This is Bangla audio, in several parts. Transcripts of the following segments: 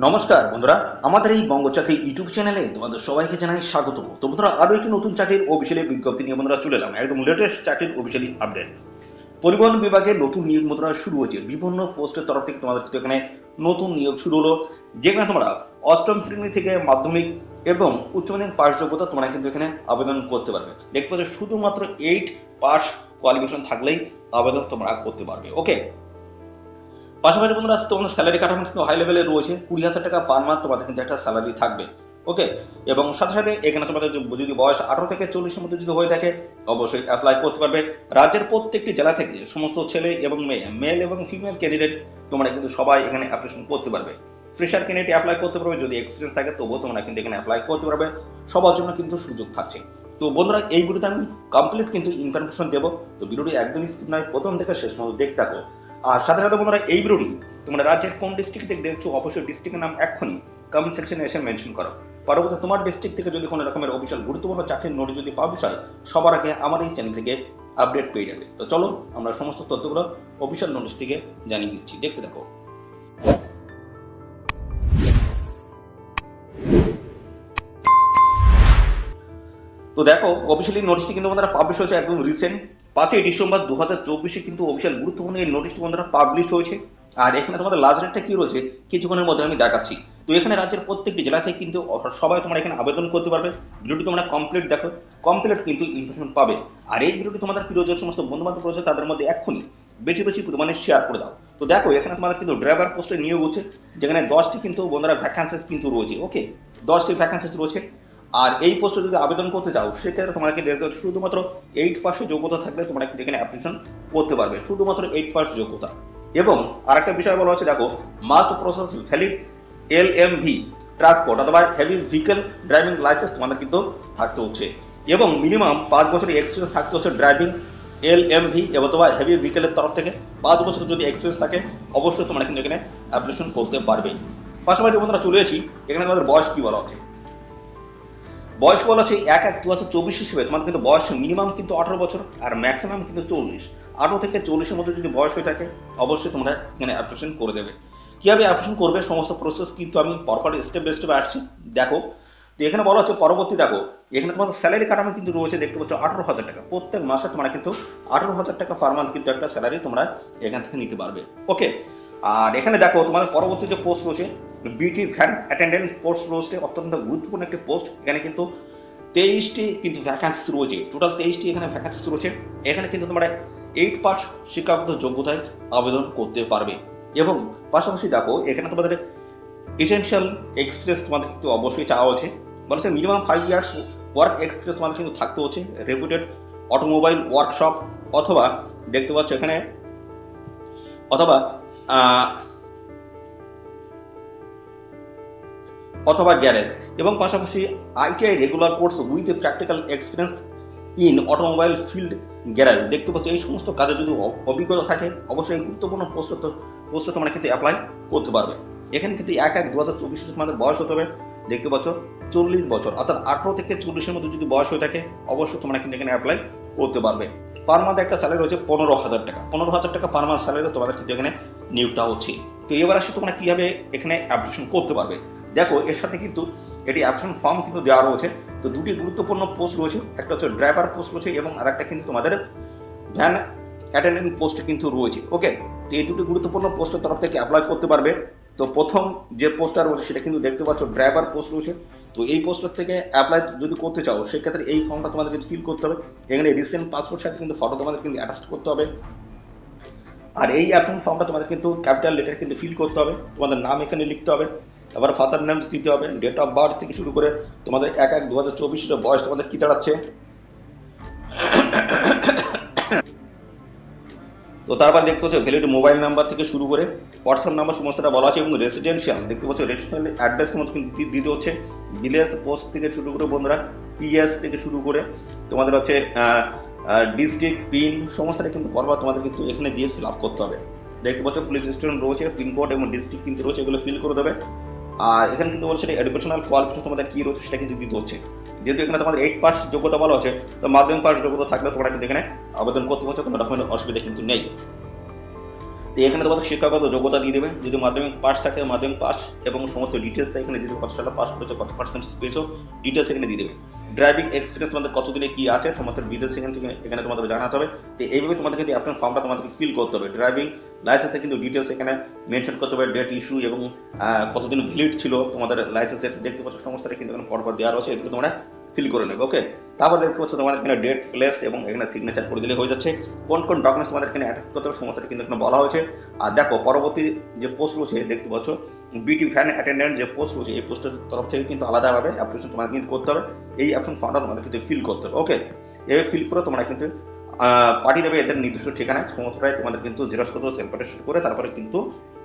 নমস্কার বন্ধুরা, আমাদের এই বঙ্গ চাকরি ইউটিউব চ্যানেলে তোমাদের সবাইকে জানাই স্বাগত। তো বন্ধুরা, আরো একটি নতুন চাকরির অফিসিয়ালি বিজ্ঞপ্তি নিয়ে বন্ধুরা চলে এলাম, একদম লেটেস্ট চাকরির অফিসিয়ালি আপডেট। পরিবহন বিভাগে নতুন নিয়োগ বন্ধুরা শুরু হয়েছে, বিভিন্ন পোস্টের তরফ থেকে তোমাদের কিন্তু এখানে নতুন নিয়োগ শুরু হলো, যেখানে তোমরা অষ্টম শ্রেণী থেকে মাধ্যমিক এবং উচ্চ মাধ্যমিক পাস যোগ্যতা তোমরা কিন্তু এখানে আবেদন করতে পারবে। দেখতে পাচ্ছ শুধুমাত্র 8 পাস কোয়ালিফিকেশন থাকলেই আবেদন তোমরা করতে পারবে। ওকে, পাশাপাশি বন্ধুরা তোমাদের স্যালারি কাঠামো কিন্তু হাই লেভেলে রয়েছে, 20,000 টাকা পার মান্থ তোমাদের কিন্তু একটা স্যালারি থাকবে। ওকে, এবং সাথে সাথে এখানে তোমাদের যদি বয়স 18 থেকে 40-এর মধ্যে যদি হয়ে থাকে অবশ্যই অ্যাপ্লাই করতে পারবে। রাজ্যের প্রত্যেকটি জেলা থেকে সমস্ত ছেলে এবং মেয়ে, মেল এবং ফিমেল ক্যান্ডিডেট তোমরা কিন্তু সবাই এখানে অ্যাপ্লিকেশন করতে পারবে। ফ্রেশার ক্যান্ডিডেট অ্যাপ্লাই করতে পারবে, যদি এক্সপিরিয়েন্স থাকে তবুও তোমরা কিন্তু এখানে অ্যাপ্লাই করতে পারবে। সবার জন্য কিন্তু সুযোগ থাকছে। তো বন্ধুরা, এই ভিডিওতে আমি কমপ্লিট কিন্তু ইনফরমেশন দেবো, তো ভিডিওটি একদমই স্কিপ নয়, প্রথম থেকে শেষ পর্যন্ত দেখতে থাকো। আর সাথে সাথে বন্ধুরা, এই ভিডিওটি তোমরা রাজ্যের কোন ডিস্ট্রিক্ট থেকে দেখছো অবশ্যই ডিস্ট্রিক্টের নাম এক্ষুনি কমেন্ট সেকশনে এসে মেনশন করো। পরবর্তী তোমার ডিস্ট্রিক্ট থেকে যদি কোনো রকমের অফিসিয়াল গুরুত্বপূর্ণ চাকরির নোটিশ যদি পাওয়া চায়, সবার আগে আমার এই চ্যানেল থেকে আপডেট পেয়ে যাবে। তো চলো আমরা সমস্ত তথ্যগুলো অফিসিয়াল নোটিশ থেকে জানিয়ে দিচ্ছি, দেখতে দেখো। তো দেখো, অফিসিয়ালি নোটিশটি কিন্তু বন্ধুরা পাবলিশ হয়েছে একদম রিসেন্ট 5ই ডিসেম্বর 2024 কিন্তু অফিসিয়াল গুরুত্বপূর্ণ এই নোটিশটি বন্ধুরা পাবলিশ হয়েছে। আর এখানে তোমাদের লাস্ট ডেটটা কি রয়েছে কিছুক্ষণের মধ্যে আমি দেখাচ্ছি। তো এখানে রাজ্যের প্রত্যেকটি জেলা থেকে কিন্তু সবাই তোমরা এখানে আবেদন করতে পারবে। ভিডিওটি তোমরা কমপ্লিট দেখো, কমপ্লিট কিন্তু ইনফরমেশন পাবে। আর এই ভিডিওটি তোমাদের প্রিয় যে সমস্ত বন্ধু বান্ধব রয়েছে তাদের মধ্যে এক্ষুনি বেশি বেশি পরিমাণে শেয়ার করে দাও। তো দেখো, এখানে তোমাদের কিন্তু ড্রাইভার পোস্টে নিয়োগ হচ্ছে, যেখানে 10টি কিন্তু বন্ধুরা ভ্যাকান্সিস কিন্তু রয়েছে। ওকে, 10টি ভ্যাকান্সিস রয়েছে। আর এই পোস্টে যদি আবেদন করতে চাও সেক্ষেত্রে তোমাকে শুধুমাত্র 8 পাস যোগ্যতা থাকলে তোমরা কিন্তু এখানে অ্যাপ্লিকেশন করতে পারবে, শুধুমাত্র 8 পাস যোগ্যতা। এবং আরেকটা বিষয় বলা হচ্ছে, দেখো, must process valid LMV transport অথবা হেভি ভেহিকল ড্রাইভিং লাইসেন্স তোমাদের কিন্তু থাকতে হচ্ছে, এবং মিনিমাম 5 বছরের এক্সপিরিয়েন্স থাকতে হচ্ছে ড্রাইভিং LMV অথবা হেভি ভেহিকলের তরফ থেকে। 5 বছর যদি এক্সপিরিয়েন্স থাকে অবশ্যই তোমরা কিন্তু এখানে অ্যাপ্লিকেশন করতে পারবে। পাশাপাশি বন্ধুরা চলে এসেছি, এখানে তোমাদের বয়স কি বলা হচ্ছে। বয়স বলা আছে 1/1/2024 হিসেবে তোমাদের কিন্তু বয়স মিনিমাম কিন্তু 18 বছর আর ম্যাক্সিমাম কিন্তু 40। 18 থেকে 40-এর মধ্যে যদি বয়স হয়ে থাকে অবশ্যই তোমরা এখানে অ্যাপ্লিকেশন করে দেবে। কিভাবে অ্যাপ্লিকেশন করবে সমস্ত প্রসেস কিন্তু আমি পরপর স্টেপ বাই স্টেপ আসছি, দেখো। তো এখানে বলা হচ্ছে পরবর্তী, দেখো এখানে তোমাদের স্যালারি কাঠামো কিন্তু রয়েছে, দেখতে পাচ্ছ 18,000 টাকা প্রত্যেক মাসে তোমরা কিন্তু 18,000 টাকা পার মান্থ কিন্তু একটা স্যালারি তোমরা এখান থেকে নিতে পারবে। ওকে, আর এখানে দেখো তোমাদের পরবর্তী যে পোস্ট রয়েছে বিটি ভ্যান অ্যাটেন্ডেন্স পোস্ট রয়েছে, অত্যন্ত গুরুত্বপূর্ণ একটি পোস্ট। এখানে কিন্তু 23টি কিন্তু ভ্যাকান্সি রয়েছে, টোটাল 23টি এখানে ভ্যাকান্সি রয়েছে। এখানে কিন্তু তোমরা 8 পাস শিক্ষাগত যোগ্যতায় আবেদন করতে পারবে। এবং পাশাপাশি দেখো, এখানে তোমাদের এসেনশিয়াল এক্সপিরিয়েন্স তোমাদের কিন্তু অবশ্যই চাওয়া হচ্ছে, বলেছে মিনিমাম 5 ইয়ার্স ওয়ার্ক এক্সপিরিয়েন্স তোমাদের কিন্তু থাকতে হচ্ছে রেপুটেড অটোমোবাইল ওয়ার্কশপ অথবা দেখতে পাচ্ছ এখানে অথবা অথবা গ্যারেজ, এবং পাশাপাশি ITI regular course with practical experience in automobile field garage. দেখতে পাচ্ছ এই সমস্ত কাজে যদি অভিজ্ঞতা থাকে অবশ্যই এই গুরুত্বপূর্ণ পোস্টে তোমরা কিন্তু অ্যাপ্লাই করতে পারবে। এখানে কিন্তু 1/1/2024 তোমাদের বয়স হতে হবে, দেখতে পাচ্ছ 40 বছর, অর্থাৎ 18 থেকে 40-এর মধ্যে যদি বয়স হয়ে থাকে অবশ্যই তোমরা কিন্তু এখানে অ্যাপ্লাই করতে পারবে। পার মান্থ একটা স্যালারি রয়েছে 15,000 টাকা, 15,000 টাকা পার মান্থ স্যালারি তোমাদের কিন্তু এখানে নিয়োগটা হচ্ছে। তো এবার আসি তোমরা কিভাবে এখানে অ্যাপ্লিকেশন করতে পারবে। দেখো, এর সাথে কিন্তু এটি অ্যাপ্লিকেশন ফর্ম কিন্তু দেওয়া রয়েছে। তো দুটি গুরুত্বপূর্ণ পোস্ট রয়েছে, একটা হচ্ছে ড্রাইভার পোস্ট রয়েছে এবং আরেকটা কিন্তু তোমাদের ভ্যান অ্যাটেন্ডেন্ট পোস্ট কিন্তু রয়েছে। ওকে, তো এই দুটি গুরুত্বপূর্ণ পোস্টের তরফ থেকে অ্যাপ্লাই করতে পারবে। তো প্রথম যে পোস্টটা রয়েছে সেটা কিন্তু দেখতে পাচ্ছ ড্রাইভার পোস্ট রয়েছে। তো এই পোস্টের থেকে অ্যাপ্লাই যদি করতে চাও সেক্ষেত্রে এই ফর্মটা তোমাদের কিন্তু ফিল করতে হবে। এখানে রিসেন্ট পাসপোর্ট সাথে কিন্তু ফটো তোমাদের কিন্তু অ্যাটাচ করতে হবে। আর এই অ্যাপ্লিকেশন ফর্মটা তোমাদের কিন্তু ক্যাপিটাল লেটার কিন্তু ফিল করতে হবে, তোমাদের নাম এখানে লিখতে হবে, আবার ফাদার নেম দিতে হবে, ডেট অফ বার্থ থেকে শুরু করে তোমাদের 1/1/2024 বয়স তোমাদের কি দাঁড়াচ্ছে। তো তারপর দেখতে পাচ্ছ ভ্যালিড মোবাইল নাম্বার থেকে শুরু করে হোয়াটসঅ্যাপ নাম্বার সমস্তটা বলা আছে, এবং রেসিডেন্সিয়াল দেখতে পাচ্ছ রেজিস্ট্রেশন অ্যাড্রেস মতো কিন্তু দিতে হচ্ছে। ভিলেজ পোস্ট থেকে শুরু করে বন্ধুরা PS থেকে শুরু করে তোমাদের হচ্ছে ডিস্ট্রিক্ট পিন সমস্তটা কিন্তু পরপর তোমাদের কিন্তু এখানে দিয়ে ফিল আপ করতে হবে। দেখতে পাচ্ছ পুলিশ স্টেশন রয়েছে, পিনকোড এবং ডিস্ট্রিক্ট কিন্তু রয়েছে, এগুলো ফিল করে দেবে। আর এখানে কিন্তু বলছে এডুকেশনাল কোয়ালিফিকেশন তোমাদের কি রয়েছে সেটা কিন্তু দিতে হচ্ছে। যেহেতু এখানে তোমাদের 8 পাস যোগ্যতা বলা হচ্ছে, তো মাধ্যমিক পাস যোগ্যতা থাকলে তোমরা কিন্তু এখানে আবেদন করতে পারছো, কোনো রকমের অসুবিধা কিন্তু নেই। তো এখানে তোমাদের শিক্ষাগত যোগ্যতা দিয়ে দেবে, যদি মাধ্যমিক পাস থাকে মাধ্যমিক পাস এবং সমস্ত ডিটেলস এখানে দিয়ে দেবে, কত সালে পাস করেছো, কত পার্সেন্টেজ পেয়েছো, ডিটেলস এখানে দিয়ে দেবে। ড্রাইভিং এক্সপিরিয়েন্স তোমাদের কতদিনে কি আছে তোমাদের ডিটেলস এখানে তোমাদের জানাতে হবে। তো এইভাবে তোমাদের কিন্তু অ্যাপ্লিকেশন ফর্মটা তোমাদেরকে ফিল করতে হবে। ড্রাইভিং লাইসেন্সের কিন্তু ডিটেলস এখানে মেনশন করতে হবে, ডেট ইস্যু এবং কতদিন ভ্যালিড ছিল তোমাদের লাইসেন্সের, দেখতে পাচ্ছ সমস্তটা কিন্তু এখানে পরপর দেওয়া রয়েছে, এগুলো তোমরা ফিল করে নেবে। ওকে, তারপর দেখতে পাচ্ছ তোমাদের এখানে ডেট প্লেস এবং এখানে সিগনেচার করে দিলে হয়ে যাচ্ছে। কোন কোন ডকুমেন্টস তোমাদের এখানে অ্যাটাচ করতে হবে সমস্তটা কিন্তু এখানে বলা হয়েছে। আর দেখো পরবর্তী যে পোস্ট রয়েছে দেখতে পাচ্ছ বিটি ভ্যান অ্যাটেন্ডেন্ট যে পোস্ট রয়েছে, এই পোস্টের তরফ থেকে কিন্তু আলাদাভাবে অ্যাপ্লিকেশন তোমাদের কিন্তু করতে হবে। এই অ্যাপ্লিকেশন ফর্মটা তোমাদের কিন্তু ফিল করতে হবে। ওকে, এই ফিল করে তোমরা কিন্তু পাঠিয়ে দেবে এদের নির্দিষ্ট ঠিকানায়, সমস্তটাই তোমাদের কিন্তু জেরক্স করতে সেলফ অ্যাটেস্ট করে তারপরে কিন্তু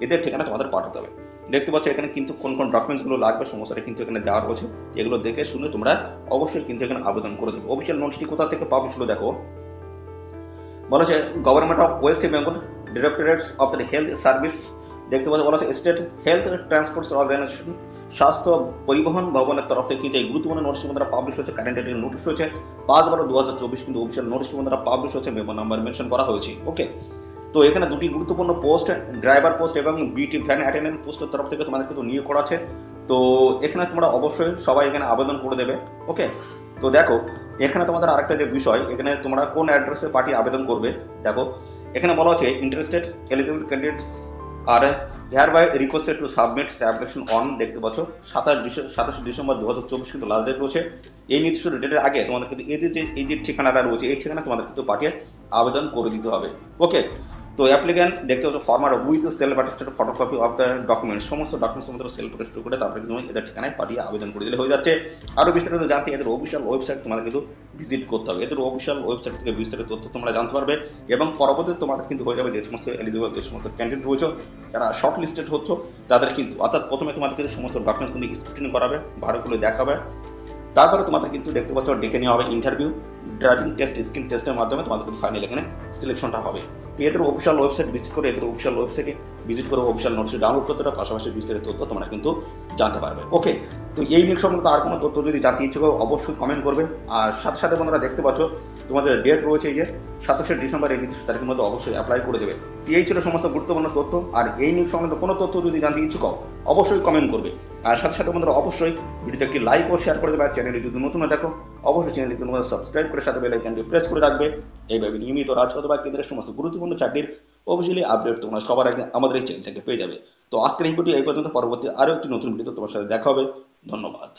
এদের ঠিকানা তোমাদের পাঠাতে হবে। দেখতে পাচ্ছ এখানে কিন্তু কোন কোন ডকুমেন্টস গুলো লাগবে সমস্তটা কিন্তু এখানে দেওয়া রয়েছে, এগুলো দেখে শুনে তোমরা অবশ্যই কিন্তু এখানে আবেদন করে দেবে। অফিসিয়াল নোটিশটি কোথা থেকে পাবলিশ হলো দেখো, বলা হচ্ছে government of West Bengal directorate of the health service, দেখতে পাচ্ছ বলা হচ্ছে স্টেট হেলথ ট্রান্সপোর্ট অর্গানাইজেশন, স্বাস্থ্য পরিবহন ভবনের তরফ থেকে কিন্তু এই গুরুত্বপূর্ণ নোটিশ কিন্তু পাবলিশ হয়েছে। কারেন্ট ডেটের নোটিশ হয়েছে 5/12/2024 কিন্তু অফিসিয়াল নোটিশ কিন্তু পাবলিশ হয়েছে, মেমো নাম্বার মেনশন করা হয়েছে। ওকে, তো এখানে দুটি গুরুত্বপূর্ণ পোস্ট, ড্রাইভার পোস্ট এবং বিটি ভ্যান অ্যাটেন্ডেন্ট পোস্টের তরফ থেকে তোমাদের কিন্তু নিয়োগ করা আছে। তো এখানে তোমরা অবশ্যই সবাই এখানে আবেদন করে দেবে। ওকে, তো দেখো এখানে তোমাদের আরেকটা যে বিষয়, এখানে তোমরা কোন অ্যাড্রেসে পাঠিয়ে আবেদন করবে দেখো, এখানে বলা হচ্ছে ইন্টারেস্টেড এলিজিবল ক্যান্ডিডেট আর hereby requested to submit the application on, দেখতে পাচ্ছ 27 ডিসেম্বর 2024 কিন্তু লাস্ট ডেট রয়েছে। এই নির্দিষ্ট ডেটের আগে তোমাদের কিন্তু এই যে ঠিকানাটা রয়েছে এই ঠিকানা তোমাদের কিন্তু পাঠিয়ে আবেদন করে দিতে হবে। ওকে, তো অ্যাপ্লিক্যান্ট দেখতে পাচ্ছ format with self attested photocopy of the documents, সমস্ত ডকুমেন্টস তোমাদের সেলফ অ্যাটেস্ট করে তারপরে তুমি এদের ঠিকানায় পাঠিয়ে আবেদন করে দিলে হয়ে যাচ্ছে। আরো বিস্তারিত জানতে এদের অফিসিয়াল ওয়েবসাইট তোমাদের কিন্তু ভিজিট করতে হবে, এদের অফিসিয়াল ওয়েবসাইট থেকে বিস্তারিত তথ্য তোমরা জানতে পারবে এবং পরবর্তীতে তোমাদের কিন্তু হয়ে যাবে যে সমস্ত এলিজিবল যে সমস্ত ক্যান্ডিডেট রয়েছে যারা শর্ট লিস্টেড হচ্ছে তাদের কিন্তু, অর্থাৎ প্রথমে তোমাদের কিন্তু সমস্ত ডকুমেন্টস কিন্তু স্ক্রিনিং করাবে, ভালোগুলো দেখাবে, তারপরে তোমাদের কিন্তু দেখতে পাচ্ছ ডেকে নেওয়া হবে ইন্টারভিউ, ড্রাইভিং টেস্ট, স্কিল টেস্টের মাধ্যমে তোমাদের কিন্তু ফাইনাল এখানে সিলেকশনটা হবে। তো এদের অফিসিয়াল ওয়েবসাইট ভিজিট করে অফিসিয়াল নোটিশ ডাউনলোড করতে হবে, পাশাপাশি বিস্তারিত তথ্য তোমরা কিন্তু জানতে পারবে। ওকে, তো এই নিয়ে সংক্রান্ত আর কোনো তথ্য যদি জানতে ইচ্ছুক অবশ্যই কমেন্ট করবে। আর সাথে সাথে বন্ধুরা দেখতে পাচ্ছ তোমাদের ডেট রয়েছে এই যে 27 ডিসেম্বর, এই নির্দিষ্ট তারিখের মধ্যে অবশ্যই অ্যাপ্লাই করে দেবে। এই ছিল সমস্ত গুরুত্বপূর্ণ তথ্য। আর এই নিয়ে সংক্রান্ত কোনো তথ্য যদি জানতে ইচ্ছুক অবশ্যই কমেন্ট করবে। আর সাথে সাথে বন্ধুরা অবশ্যই ভিডিওতে একটি লাইক ও শেয়ার করে দেবে। আর চ্যানেলে যদি নতুন দেখো অবশ্যই চ্যানেলটি তোমরা সাবস্ক্রাইব করে সাথে বেল আইকনটি প্রেস করে রাখবে। এইভাবে নিয়মিত রাজপথ বা কেন্দ্রের সমস্ত গুরুত্বপূর্ণ চাকরির অফিসিয়ালি আপডেট তোমরা সবার আগে আমাদের এই চ্যানেল থেকে পেয়ে যাবে। তো আজকের এই ভিডিও এই পর্যন্ত, পরবর্তী আরও একটি নতুন ভিডিও তোমার সাথে দেখা হবে। ধন্যবাদ।